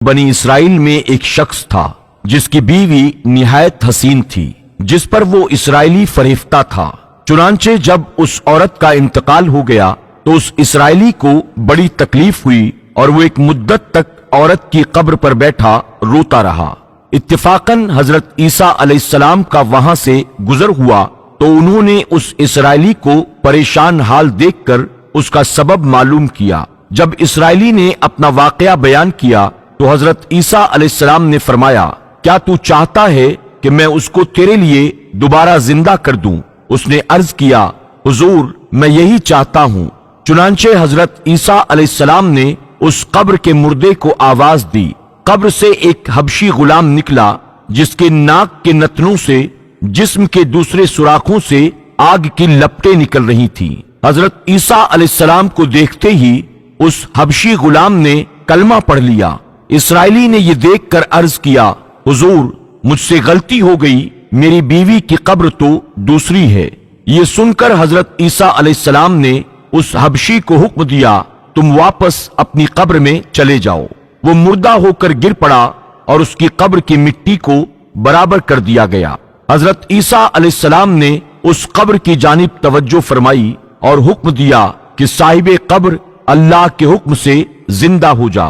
بنی اسرائیل میں ایک شخص تھا جس کی بیوی نہایت حسین تھی، جس پر وہ اسرائیلی فریفتہ تھا۔ چنانچہ جب اس عورت کا انتقال ہو گیا تو اس اسرائیلی کو بڑی تکلیف ہوئی اور وہ ایک مدت تک عورت کی قبر پر بیٹھا روتا رہا۔ اتفاقاً حضرت عیسیٰ علیہ السلام کا وہاں سے گزر ہوا تو انہوں نے اس اسرائیلی کو پریشان حال دیکھ کر اس کا سبب معلوم کیا۔ جب اسرائیلی نے اپنا واقعہ بیان کیا تو حضرت عیسیٰ علیہ السلام نے فرمایا، کیا تو چاہتا ہے کہ میں اس کو تیرے لیے دوبارہ زندہ کر دوں؟ اس نے عرض کیا، حضور میں یہی چاہتا ہوں۔ چنانچہ حضرت عیسیٰ علیہ السلام نے اس قبر کے مردے کو آواز دی۔ قبر سے ایک حبشی غلام نکلا جس کے ناک کے نتنوں سے جسم کے دوسرے سوراخوں سے آگ کی لپٹیں نکل رہی تھیں۔ حضرت عیسیٰ علیہ السلام کو دیکھتے ہی اس حبشی غلام نے کلمہ پڑھ لیا۔ اسرائیلی نے یہ دیکھ کر عرض کیا، حضور مجھ سے غلطی ہو گئی، میری بیوی کی قبر تو دوسری ہے۔ یہ سن کر حضرت عیسیٰ علیہ السلام نے اس حبشی کو حکم دیا، تم واپس اپنی قبر میں چلے جاؤ۔ وہ مردہ ہو کر گر پڑا اور اس کی قبر کی مٹی کو برابر کر دیا گیا۔ حضرت عیسیٰ علیہ السلام نے اس قبر کی جانب توجہ فرمائی اور حکم دیا کہ صاحب قبر اللہ کے حکم سے زندہ ہو جا۔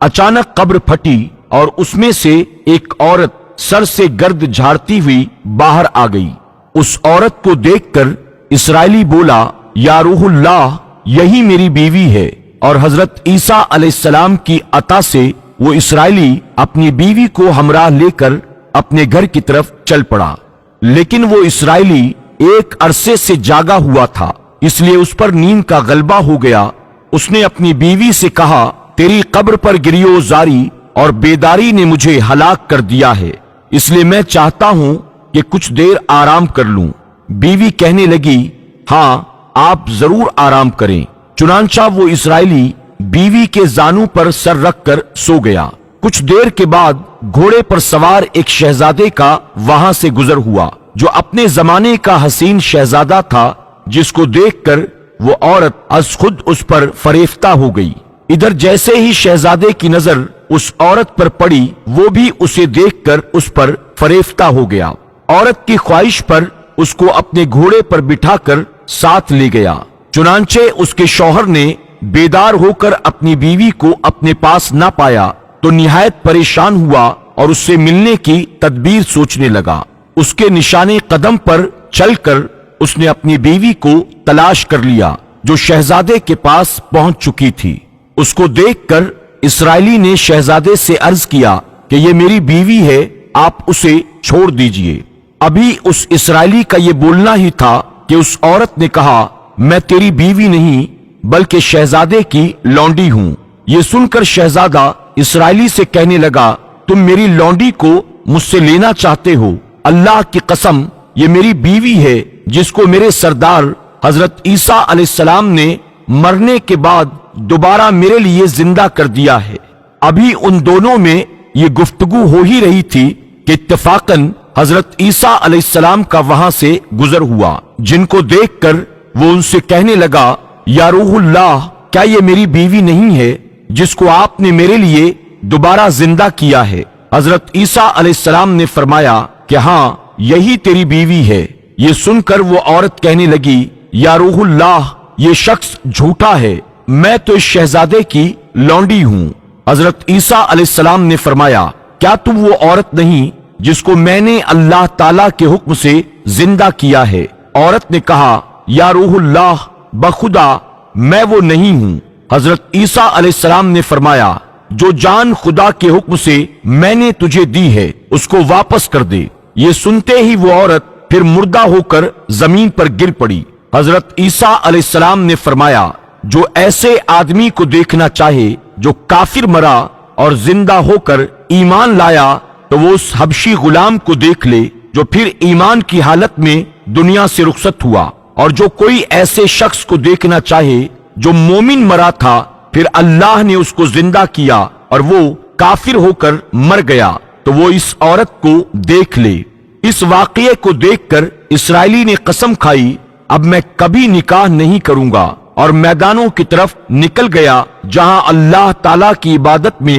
اچانک قبر پھٹی اور اس میں سے ایک عورت سر سے گرد جھاڑتی ہوئی باہر آ گئی۔ اس عورت کو دیکھ کر اسرائیلی بولا، یا روح اللہ، یہی میری بیوی ہے۔ اور حضرت عیسیٰ علیہ السلام کی عطا سے وہ اسرائیلی اپنی بیوی کو ہمراہ لے کر اپنے گھر کی طرف چل پڑا۔ لیکن وہ اسرائیلی ایک عرصے سے جاگا ہوا تھا، اس لیے اس پر نیند کا غلبہ ہو گیا۔ اس نے اپنی بیوی سے کہا، تیری قبر پر گریو زاری اور بیداری نے مجھے ہلاک کر دیا ہے، اس لیے میں چاہتا ہوں کہ کچھ دیر آرام کر لوں۔ بیوی کہنے لگی، ہاں آپ ضرور آرام کریں۔ چنانچہ وہ اسرائیلی بیوی کے زانوں پر سر رکھ کر سو گیا۔ کچھ دیر کے بعد گھوڑے پر سوار ایک شہزادے کا وہاں سے گزر ہوا جو اپنے زمانے کا حسین شہزادہ تھا، جس کو دیکھ کر وہ عورت از خود اس پر فریفتہ ہو گئی۔ ادھر جیسے ہی شہزادے کی نظر اس عورت پر پڑی، وہ بھی اسے دیکھ کر اس پر فریفتہ ہو گیا۔ عورت کی خواہش پر اس کو اپنے گھوڑے پر بٹھا کر ساتھ لے گیا۔ چنانچہ اس کے شوہر نے بیدار ہو کر اپنی بیوی کو اپنے پاس نہ پایا تو نہایت پریشان ہوا اور اس سے ملنے کی تدبیر سوچنے لگا۔ اس کے نشانے قدم پر چل کر اس نے اپنی بیوی کو تلاش کر لیا جو شہزادے کے پاس پہنچ چکی تھی۔ اس کو دیکھ کر اسرائیلی نے شہزادے سے عرض کیا کہ یہ میری بیوی ہے، آپ اسے چھوڑ دیجئے۔ ابھی اس اسرائیلی کا یہ بولنا ہی تھا کہ اس عورت نے کہا، میں تیری بیوی نہیں بلکہ شہزادے کی لونڈی ہوں۔ یہ سن کر شہزادہ اسرائیلی سے کہنے لگا، تم میری لونڈی کو مجھ سے لینا چاہتے ہو؟ اللہ کی قسم، یہ میری بیوی ہے جس کو میرے سردار حضرت عیسیٰ علیہ السلام نے مرنے کے بعد دوبارہ میرے لیے زندہ کر دیا ہے۔ ابھی ان دونوں میں یہ گفتگو ہو ہی رہی تھی کہ اتفاقاً حضرت عیسیٰ علیہ السلام کا وہاں سے گزر ہوا، جن کو دیکھ کر وہ ان سے کہنے لگا، یا روح اللہ، کیا یہ میری بیوی نہیں ہے جس کو آپ نے میرے لیے دوبارہ زندہ کیا ہے؟ حضرت عیسیٰ علیہ السلام نے فرمایا کہ ہاں یہی تیری بیوی ہے۔ یہ سن کر وہ عورت کہنے لگی، یا روح اللہ، یہ شخص جھوٹا ہے، میں تو اس شہزادے کی لونڈی ہوں۔ حضرت عیسیٰ علیہ السلام نے فرمایا، کیا تم وہ عورت نہیں جس کو میں نے اللہ تعالیٰ کے حکم سے زندہ کیا ہے؟ عورت نے کہا، یا روح اللہ، بخدا میں وہ نہیں ہوں۔ حضرت عیسیٰ علیہ السلام نے فرمایا، جو جان خدا کے حکم سے میں نے تجھے دی ہے اس کو واپس کر دے۔ یہ سنتے ہی وہ عورت پھر مردہ ہو کر زمین پر گر پڑی۔ حضرت عیسیٰ علیہ السلام نے فرمایا، جو ایسے آدمی کو دیکھنا چاہے جو کافر مرا اور زندہ ہو کر ایمان لایا تو وہ اس حبشی غلام کو دیکھ لے جو پھر ایمان کی حالت میں دنیا سے رخصت ہوا، اور جو کوئی ایسے شخص کو دیکھنا چاہے جو مومن مرا تھا پھر اللہ نے اس کو زندہ کیا اور وہ کافر ہو کر مر گیا تو وہ اس عورت کو دیکھ لے۔ اس واقعے کو دیکھ کر اسرائیلی نے قسم کھائی، اب میں کبھی نکاح نہیں کروں گا، اور میدانوں کی طرف نکل گیا جہاں اللہ تعالیٰ کی عبادت میں